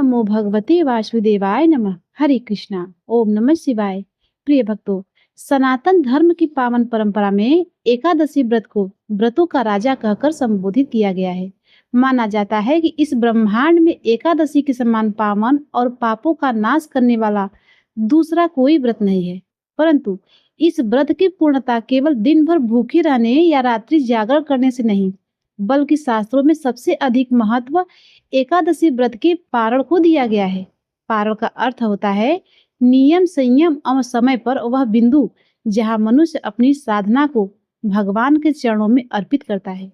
नमो भगवते वासुदेवाय नमः। हरे कृष्णा। ओम नमः शिवाय। प्रिय भक्तों, सनातन धर्म की पावन परंपरा में एकादशी व्रत को व्रतों का राजा कहकर संबोधित किया गया है। माना जाता है कि इस ब्रह्मांड में एकादशी के समान पावन और पापों का नाश करने वाला दूसरा कोई व्रत नहीं है। परंतु इस व्रत की पूर्णता केवल दिन भर भूखे रहने या रात्रि जागरण करने से नहीं, बल्कि शास्त्रों में सबसे अधिक महत्व एकादशी व्रत के पारण को दिया गया है। पारण का अर्थ होता है नियम, संयम और समय पर वह बिंदु जहाँ मनुष्य अपनी साधना को भगवान के चरणों में अर्पित करता है।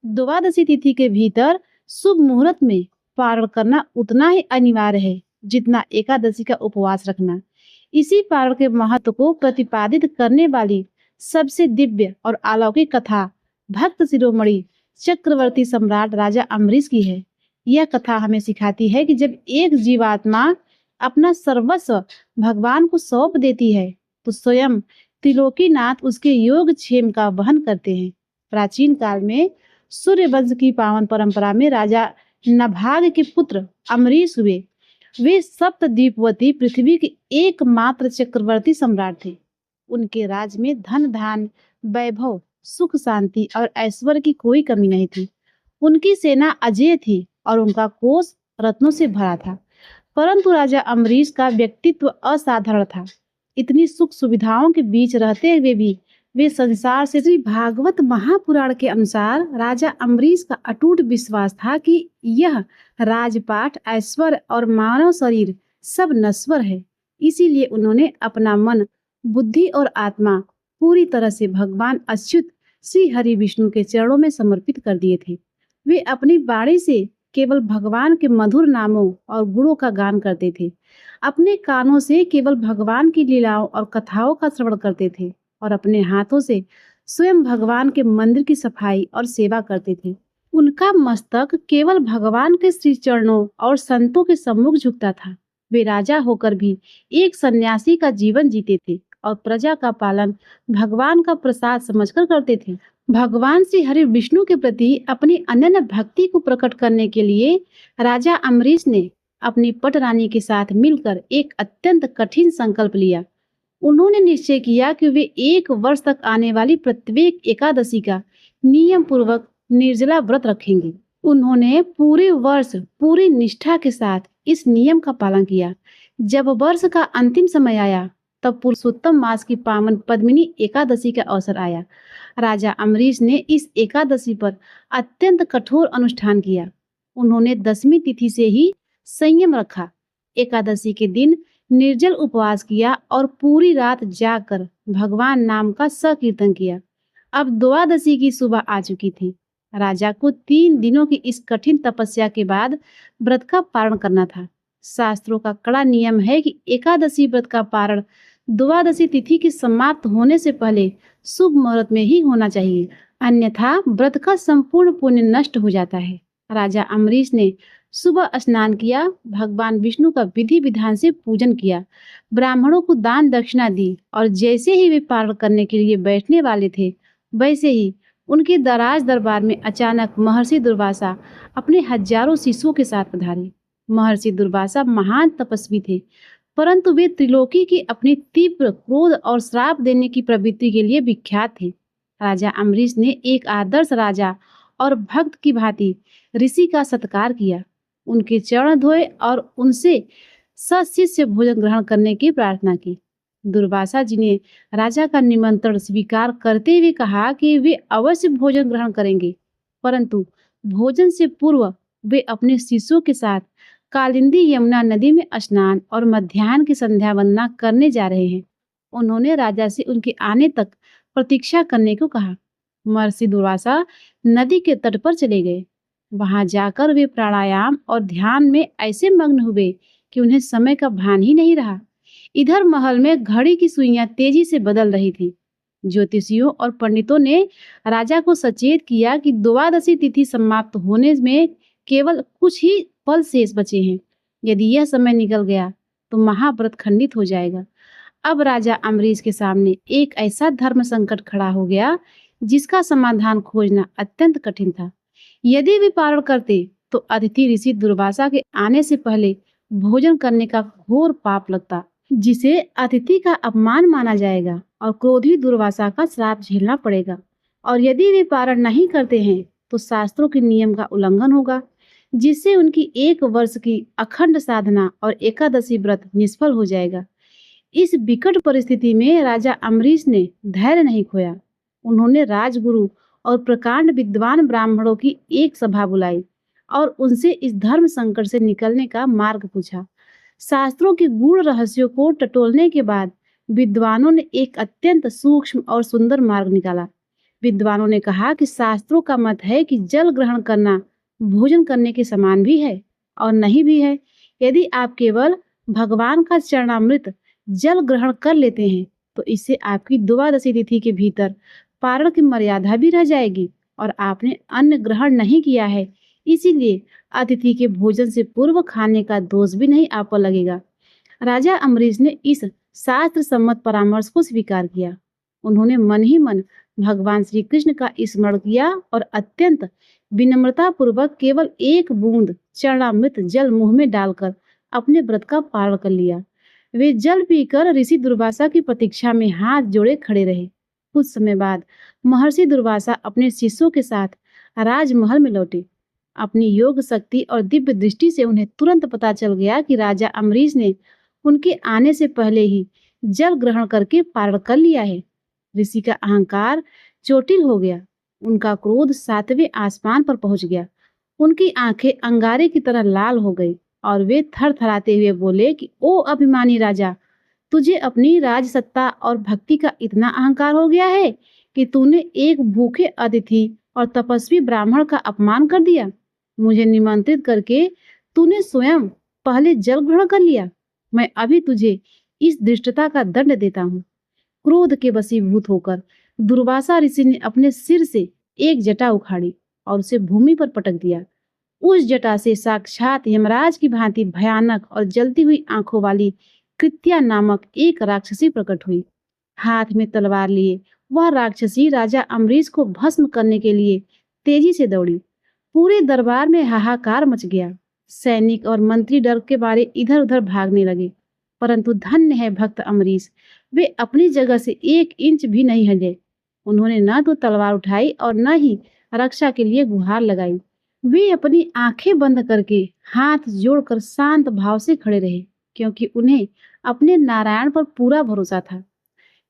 द्वादशी तिथि के भीतर शुभ मुहूर्त में पारण करना उतना ही अनिवार्य है जितना एकादशी का उपवास रखना। इसी पारण के महत्व को प्रतिपादित करने वाली सबसे दिव्य और अलौकिक कथा भक्त शिरोमणि चक्रवर्ती सम्राट राजा अम्बरीश की है। यह कथा हमें सिखाती है कि जब एक जीवात्मा अपना सर्वस्व भगवान को सौंप देती है तो स्वयं त्रिलोकीनाथ उसके योग क्षेम का वहन करते हैं। प्राचीन काल में सूर्य वंश की पावन परंपरा में राजा नभाग के पुत्र अम्बरीश हुए। वे सप्तद्वीपवती पृथ्वी के एकमात्र चक्रवर्ती सम्राट थे। उनके राज में धन धान, वैभव, सुख, शांति और ऐश्वर्य की कोई कमी नहीं थी। उनकी सेना अजेय थी और उनका कोष रत्नों से भरा था। परंतु राजा अम्बरीश का व्यक्तित्व असाधारण था। इतनी सुख सुविधाओं के बीच रहते हुए भी वे संसार से श्री भागवत महापुराण के अनुसार राजा अम्बरीश का अटूट विश्वास था कि यह राजपाट, ऐश्वर्य और मानव शरीर सब नश्वर है। इसीलिए उन्होंने अपना मन, बुद्धि और आत्मा पूरी तरह से भगवान अच्युत श्री हरि विष्णु के चरणों में समर्पित कर दिए थे। वे अपनी वाणी से केवल भगवान के मधुर नामों और गुणों का गान करते थे। अपने कानों से केवल भगवान की लीलाओं और कथाओं का श्रवण करते थे और अपने हाथों से स्वयं भगवान के मंदिर की सफाई और सेवा करते थे। उनका मस्तक केवल भगवान के श्री चरणों और संतों के सम्मुख झुकता था। वे राजा होकर भी एक सन्यासी का जीवन जीते थे और प्रजा का पालन भगवान का प्रसाद समझकर करते थे। भगवान श्री हरि विष्णु के प्रति अपनी अनन्य भक्ति को प्रकट करने के लिए राजा अम्बरीश ने अपनी पटरानी के साथ मिलकर एक अत्यंत कठिन संकल्प लिया। उन्होंने निश्चय किया कि वे 1 वर्ष तक आने वाली प्रत्येक एकादशी का नियम पूर्वक निर्जला व्रत रखेंगे। उन्होंने पूरे वर्ष पूरी निष्ठा के साथ इस नियम का पालन किया। जब वर्ष का अंतिम समय आया तब पुरुषोत्तम मास की पावन पद्मिनी एकादशी का अवसर आया। राजा अम्बरीश ने इस एकादशी पर अत्यंत कठोर अनुष्ठान किया। उन्होंने 10वीं तिथि से ही संयम रखा। एकादशी के दिन निर्जल उपवास किया और पूरी रात जागकर भगवान नाम का संकीर्तन किया। अब द्वादशी की सुबह आ चुकी थी। राजा को 3 दिनों की इस कठिन तपस्या के बाद व्रत का पारण करना था। शास्त्रों का कड़ा नियम है कि एकादशी व्रत का पारण द्वादशी तिथि के समाप्त होने से पहले शुभ मुहूर्त में ही होना चाहिए, अन्यथा व्रत का संपूर्ण पुण्य नष्ट हो जाता है। राजा अम्बरीश ने सुबह स्नान किया, भगवान विष्णु का विधि विधान से पूजन किया, ब्राह्मणों को दान दक्षिणा दी और जैसे ही वे पारण करने के लिए बैठने वाले थे वैसे ही उनके दराज दरबार में अचानक महर्षि दुर्वासा अपने हजारों शिष्यों के साथ पधारे। महर्षि दुर्वासा महान तपस्वी थे, परंतु वे त्रिलोकी की अपनी तीव्र क्रोध और श्राप देने की प्रवृत्ति के लिए विख्यात थे। राजा अम्बरीश ने एक आदर्श राजा और भक्त की भांति ऋषि का सत्कार किया, उनके चरण धोए और उनसे सशिष्य भोजन ग्रहण करने की प्रार्थना की। दुर्वासा जी ने राजा का निमंत्रण स्वीकार करते हुए कहा कि वे अवश्य भोजन ग्रहण करेंगे, परंतु भोजन से पूर्व वे अपने शिष्यों के साथ कालिंदी यमुना नदी में स्नान और मध्याह्न की संध्या वंदना करने जा रहे हैं। उन्होंने राजा से उनके आने तक प्रतीक्षा करने को कहा। महर्षि दुर्वासा नदी के तट पर चले गए। वहां जाकर वे प्राणायाम और ध्यान में ऐसे मग्न हुए कि उन्हें समय का भान ही नहीं रहा। इधर महल में घड़ी की सुइयां तेजी से बदल रही थी। ज्योतिषियों और पंडितों ने राजा को सचेत किया कि द्वादशी तिथि समाप्त होने में केवल कुछ ही पल शेष बचे हैं। यदि यह समय निकल गया तो महाव्रत खंडित हो जाएगा। अब राजा अम्बरीश के सामने एक ऐसा धर्म संकट खड़ा हो गया जिसका समाधान खोजना अत्यंत कठिन था। यदि वे पारण करते तो अदिति ऋषि दुर्वासा के आने से पहले भोजन करने का घोर पाप लगता, जिसे अतिथि का अपमान माना जाएगा और क्रोधी दुर्वासा का श्राप झेलना पड़ेगा। और यदि वे पारण नहीं करते हैं तो शास्त्रों के नियम का उल्लंघन होगा, जिससे उनकी 1 वर्ष की अखंड साधना और एकादशी व्रत निष्फल हो जाएगा। इस विकट परिस्थिति में राजा अम्बरीश ने धैर्य नहीं खोया। उन्होंने राजगुरु और प्रकांड विद्वान ब्राह्मणों की एक सभा बुलाई और उनसे इस धर्म संकट से निकलने का मार्ग पूछा। शास्त्रों के गूढ़ रहस्यों को टटोलने के बाद विद्वानों ने एक अत्यंत सूक्ष्म और सुंदर मार्ग निकाला। विद्वानों ने कहा कि शास्त्रों का मत है कि जल ग्रहण करना भोजन करने के समान भी है और नहीं भी है। यदि आप केवल भगवान का चरणामृत जल ग्रहण कर लेते हैं तो इससे आपकी द्वादशी तिथि के भीतर पारण की मर्यादा भी रह जाएगी और आपने अन्न ग्रहण नहीं किया है, इसीलिए अतिथि के भोजन से पूर्व खाने का दोष भी नहीं आप पर लगेगा। राजा अम्बरीश ने इस शास्त्र सम्मत परामर्श को स्वीकार किया। उन्होंने मन ही मन भगवान श्री कृष्ण का स्मरण किया और अत्यंत विनम्रता पूर्वक केवल 1 बूंद चरणामृत जल मुंह में डालकर अपने व्रत का पारण कर लिया। वे जल पीकर ऋषि दुर्वासा की प्रतीक्षा में हाथ जोड़े खड़े रहे। कुछ समय बाद महर्षि दुर्वासा अपने शिष्यों के साथ राजमहल में लौटे। अपनी योग शक्ति और दिव्य दृष्टि से उन्हें तुरंत पता चल गया कि राजा अम्बरीश ने उनके आने से पहले ही जल ग्रहण करके पारण कर लिया है। ऋषि का अहंकार चोटिल हो गया, उनका क्रोध 7वें आसमान पर पहुंच गया। उनकी आंखें अंगारे की तरह लाल हो गई और वे थरथराते हुए बोले कि ओ अभिमानी राजा, तुझे अपनी राजसत्ता और भक्ति का इतना अहंकार हो गया है कि तूने एक भूखे अतिथि और तपस्वी ब्राह्मण का अपमान कर दिया। मुझे निमंत्रित करके तूने स्वयं पहले जल ग्रहण कर लिया। मैं अभी तुझे इस धृष्टता का दंड देता हूँ। क्रोध के वशीभूत होकर दुर्वासा ऋषि ने अपने सिर से एक जटा उखाड़ी और उसे भूमि पर पटक दिया। उस जटा से साक्षात यमराज की भांति भयानक और जलती हुई आंखों वाली कृत्या नामक एक राक्षसी प्रकट हुई। हाथ में तलवार लिए वह राक्षसी राजा अम्बरीश को भस्म करने के लिए तेजी से दौड़ी। पूरे दरबार में हाहाकार मच गया। सैनिक और मंत्री डर के मारे इधर उधर भागने लगे। परंतु धन्य है भक्त अम्बरीश, वे अपनी जगह से 1 इंच भी नहीं हिले। उन्होंने न तो तलवार उठाई और न ही रक्षा के लिए गुहार लगाई। वे अपनी आंखें बंद करके हाथ जोड़कर शांत भाव से खड़े रहे, क्योंकि उन्हें अपने नारायण पर पूरा भरोसा था।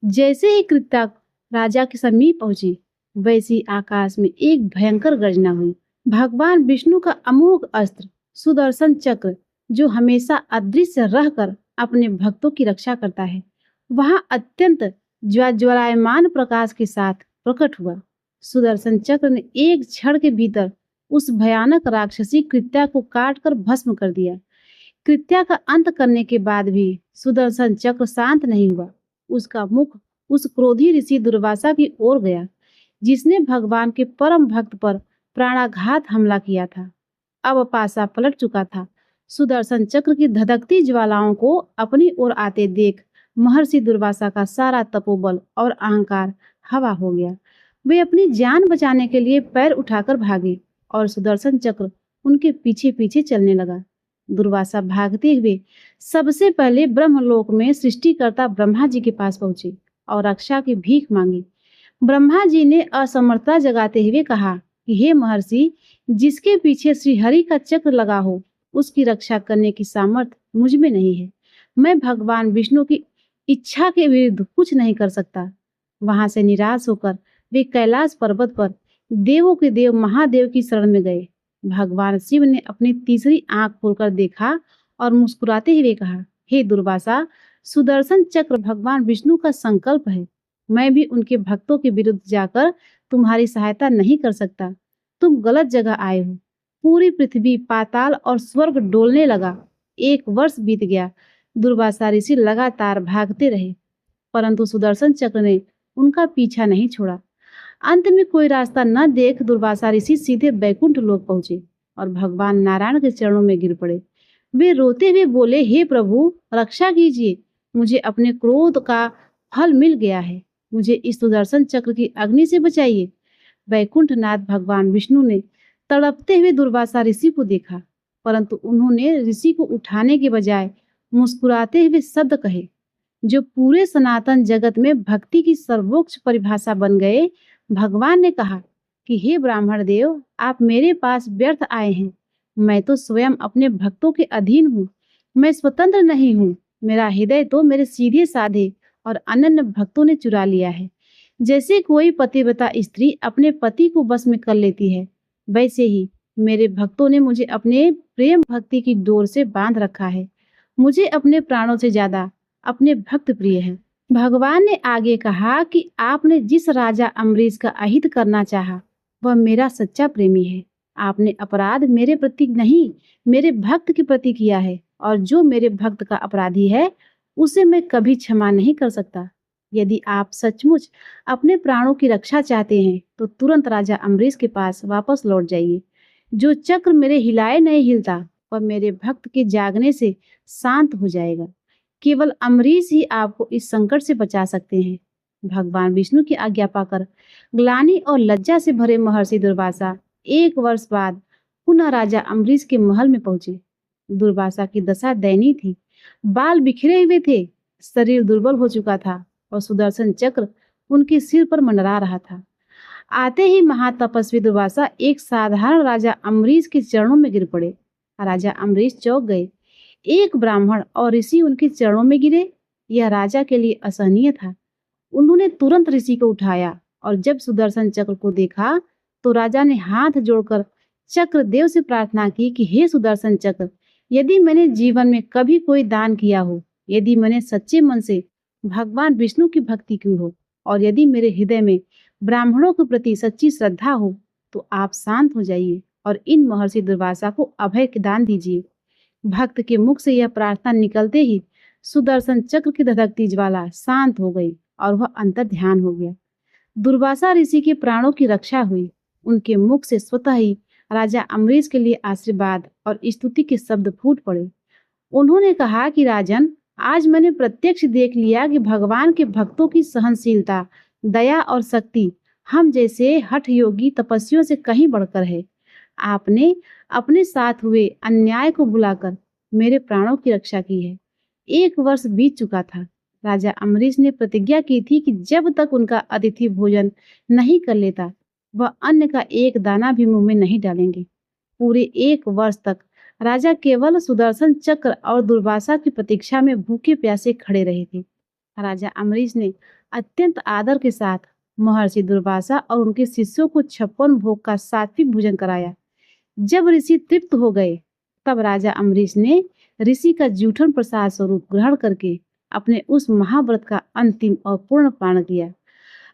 जैसे ही कृत्या राजा के समीप पहुंची, वैसी आकाश में एक भयंकर गर्जना हुई। भगवान विष्णु का अमोघ अस्त्र सुदर्शन चक्र, जो हमेशा अदृश्य रहकर अपने भक्तों की रक्षा करता है, वहां अत्यंत ज्वालायमान प्रकाश के साथ प्रकट हुआ। सुदर्शन चक्र ने एक क्षण के भीतर उस भयानक राक्षसी कृत्या को काटकर भस्म कर दिया। कृत्या का अंत करने के बाद भी सुदर्शन चक्र शांत नहीं हुआ। उसका मुख उस क्रोधी ऋषि दुर्वासा की ओर गया, जिसने भगवान के परम भक्त पर प्राणाघात हमला किया था। अब पासा पलट चुका था। सुदर्शन चक्र की धधकती ज्वालाओं को अपनी ओर आते देख महर्षि दुर्वासा का सारा तपोबल और अहंकार हवा हो गया। वे अपनी जान बचाने के लिए पैर उठाकर भागे और सुदर्शन चक्र उनके पीछे पीछे चलने लगा। दुर्वासा भागते हुए सबसे पहले ब्रह्मलोक में सृष्टिकर्ता ब्रह्मा जी के पास पहुंचे और रक्षा की भीख मांगी। ब्रह्मा जी ने असमर्थता जगाते हुए कहा कि हे महर्षि, जिसके पीछे श्रीहरि का चक्र लगा हो, उसकी रक्षा करने की सामर्थ्य मुझ में नहीं है। मैं भगवान विष्णु की इच्छा के विरुद्ध कुछ नहीं कर सकता। वहां से निराश होकर वे कैलाश पर्वत पर देवों के देव महादेव की शरण में गए। भगवान शिव ने अपनी तीसरी आंख खोलकर देखा और मुस्कुराते हुए कहा, हे दुर्वासा, सुदर्शन चक्र भगवान विष्णु का संकल्प है। मैं भी उनके भक्तों के विरुद्ध जाकर तुम्हारी सहायता नहीं कर सकता। तुम गलत जगह आए हो। पूरी पृथ्वी, पाताल और स्वर्ग डोलने लगा। 1 वर्ष बीत गया। दुर्वासा ऋषि लगातार भागते रहे, परंतु सुदर्शन चक्र ने उनका पीछा नहीं छोड़ा। अंत में कोई रास्ता न देख दुर्वासा ऋषि सीधे बैकुंठ लोक पहुंचे और भगवान नारायण के चरणों में गिर पड़े। वे रोते हुए बोले, हे प्रभु, रक्षा कीजिए। मुझे अपने क्रोध का फल मिल गया है। मुझे इस सुदर्शन चक्र की अग्नि से बचाइए। बैकुंठनाथ भगवान विष्णु ने तड़पते हुए दुर्वासा ऋषि को देखा, परंतु उन्होंने ऋषि को उठाने के बजाय मुस्कुराते हुए शब्द कहे जो पूरे सनातन जगत में भक्ति की सर्वोच्च परिभाषा बन गए। भगवान ने कहा कि हे ब्राह्मण देव, आप मेरे पास व्यर्थ आए हैं। मैं तो स्वयं अपने भक्तों के अधीन हूँ। मैं स्वतंत्र नहीं हूँ। मेरा हृदय तो मेरे सीधे साधे और अनन्य भक्तों ने चुरा लिया है। जैसे कोई पतिव्रता स्त्री अपने पति को बस में कर लेती है, वैसे ही मेरे भक्तों ने मुझे अपने प्रेम भक्ति की डोर से बांध रखा है। मुझे अपने प्राणों से ज्यादा अपने भक्त प्रिय है। भगवान ने आगे कहा कि आपने जिस राजा अम्बरीश का अहित करना चाहा, वह मेरा सच्चा प्रेमी है। आपने अपराध मेरे प्रति नहीं, मेरे भक्त के प्रति किया है, और जो मेरे भक्त का अपराधी है उसे मैं कभी क्षमा नहीं कर सकता। यदि आप सचमुच अपने प्राणों की रक्षा चाहते हैं तो तुरंत राजा अम्बरीश के पास वापस लौट जाइए। जो चक्र मेरे हिलाए नहीं हिलता, वह मेरे भक्त के जागने से शांत हो जाएगा। केवल अम्बरीश ही आपको इस संकट से बचा सकते हैं। भगवान विष्णु की आज्ञा पाकर ग्लानि और लज्जा से भरे महर्षि दुर्वासा 1 वर्ष बाद पुनः राजा अम्बरीश के महल में पहुंचे। दुर्वासा की दशा दयनीय थी। बाल बिखरे हुए थे, शरीर दुर्बल हो चुका था और सुदर्शन चक्र उनके सिर पर मंडरा रहा था। आते ही महातपस्वी दुर्वासा एक साधारण राजा अम्बरीश के चरणों में गिर पड़े। राजा अम्बरीश चौंक गए। एक ब्राह्मण और ऋषि उनके चरणों में गिरे, यह राजा के लिए असहनीय था। उन्होंने तुरंत ऋषि को उठाया और जब सुदर्शन चक्र को देखा तो राजा ने हाथ जोड़कर चक्रदेव से प्रार्थना की कि हे सुदर्शन चक्र, यदि मैंने जीवन में कभी कोई दान किया हो, यदि मैंने सच्चे मन से भगवान विष्णु की भक्ति की हो, और यदि मेरे हृदय में ब्राह्मणों के प्रति सच्ची श्रद्धा हो, तो आप शांत हो जाइए और इन महर्षि दुर्वासा को अभय के दान दीजिए। भक्त के मुख से यह प्रार्थना निकलते ही सुदर्शन चक्र की धधकती ज्वाला शांत हो गई और वह अंतर ध्यान हो गया। दुर्वासा ऋषि के प्राणों की रक्षा हुई। उनके मुख से स्वतः ही राजा अम्बरीश के लिए आशीर्वाद और स्तुति के शब्द फूट पड़े। उन्होंने कहा कि राजन, आज मैंने प्रत्यक्ष देख लिया कि भगवान के भक्तों की सहनशीलता, दया और शक्ति हम जैसे हठ योगी तपस्वियों से कहीं बढ़कर है। आपने अपने साथ हुए अन्याय को बुलाकर मेरे प्राणों की रक्षा की है। 1 वर्ष बीत चुका था। राजा अम्बरीश ने प्रतिज्ञा की थी कि जब तक उनका अतिथि भोजन नहीं कर लेता, वह अन्न का एक दाना भी मुंह में नहीं डालेंगे। पूरे 1 वर्ष तक राजा केवल सुदर्शन चक्र और दुर्वासा की प्रतीक्षा में भूखे प्यासे खड़े रहे थे। राजा अम्बरीश ने अत्यंत आदर के साथ महर्षि दुर्वासा और उनके शिष्यों को 56 भोग का सात्विक भोजन कराया। जब ऋषि तृप्त हो गए, तब राजा अम्बरीश ने ऋषि का जूठन प्रसाद स्वरूप ग्रहण करके अपने उस महाव्रत का अंतिम और पूर्ण पारण किया।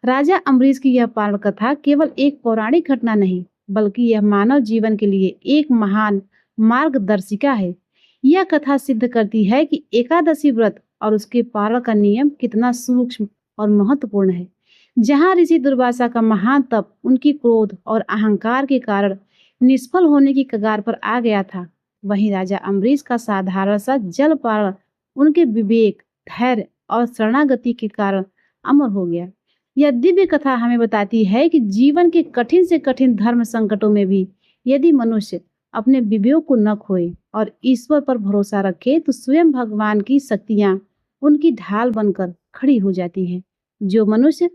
राजा अम्बरीश की यह पारण कथा केवल एक पौराणिक घटना नहीं, बल्कि यह मानव जीवन के लिए एक महान मार्गदर्शिका है। यह कथा सिद्ध करती है कि एकादशी व्रत और उसके पारण का नियम कितना सूक्ष्म और महत्वपूर्ण है। जहाँ ऋषि दुर्वासा का महान तप उनकी क्रोध और अहंकार के कारण निष्फल होने की कगार पर आ गया था, वहीं राजा अम्बरीश का साधारण सा जल पारण उनके विवेक, धैर्य और शरणागति के कारण अमर हो गया। यह दिव्य कथा हमें बताती है कि जीवन के कठिन से कठिन धर्म संकटों में भी यदि मनुष्य अपने विवेक को न खोए और ईश्वर पर भरोसा रखे, तो स्वयं भगवान की शक्तियां उनकी ढाल बनकर खड़ी हो जाती हैं। जो मनुष्य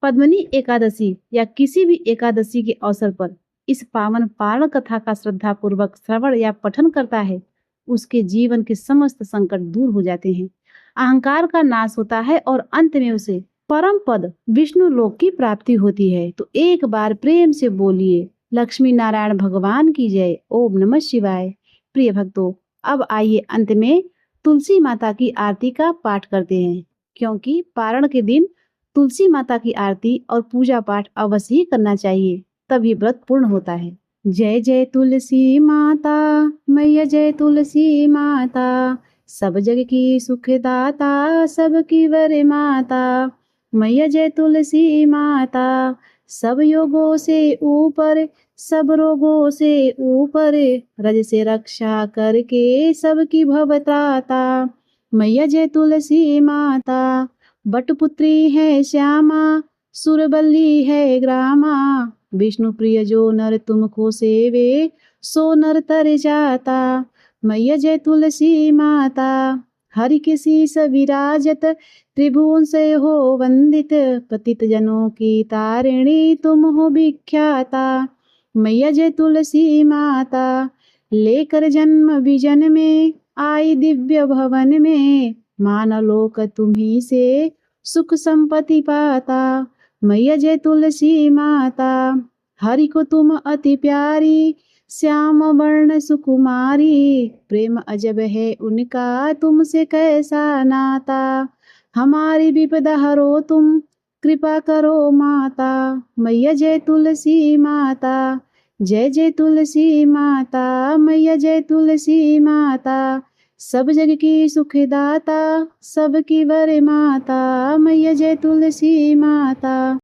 पद्मिनी एकादशी या किसी भी एकादशी के अवसर पर इस पावन पारण कथा का श्रद्धा पूर्वक श्रवण या पठन करता है, उसके जीवन के समस्त संकट दूर हो जाते हैं, अहंकार का नाश होता है और अंत में उसे परम पद विष्णु लोक की प्राप्ति होती है। तो एक बार प्रेम से बोलिए लक्ष्मी नारायण भगवान की जय। ओम नमः शिवाय। प्रिय भक्तों, अब आइए अंत में तुलसी माता की आरती का पाठ करते हैं, क्योंकि पारण के दिन तुलसी माता की आरती और पूजा पाठ अवश्य ही करना चाहिए, तभी व्रत पूर्ण होता है। जय जय तुलसी माता मैया, जय तुलसी माता, सब जग की सुखदाता, सबकी वर माता। मैया जय तुलसी माता, सब योगों से ऊपर, सब रोगों से ऊपर, रज से रक्षा करके सबकी भवत्राता। मैया जय तुलसी माता, बटपुत्री है श्यामा, सुरबल्ली है ग्रामा, विष्णु प्रिय जो नर तुमको सेवे, सो नर तर जाता। मैया जय तुलसी माता। हरि के शीस विराजत त्रिभुवन से हो वंदित। पतित जनों की तारिणी तुम हो विख्याता। मैया जय तुलसी माता। लेकर जन्म विजन में आई दिव्य भवन में। मानलोक तुम्ही से सुख संपत्ति पाता। मैया जय तुलसी माता। हरि को तुम अति प्यारी श्याम वर्ण सुकुमारी। प्रेम अजब है उनका तुमसे कैसा नाता। हमारी विपदा हरो तुम कृपा करो माता। मैया जय तुलसी माता। जय जय तुलसी माता। मैया जय तुलसी माता। सब जग की सुखदाता सबकी वर माता। मैया जय तुलसी माता।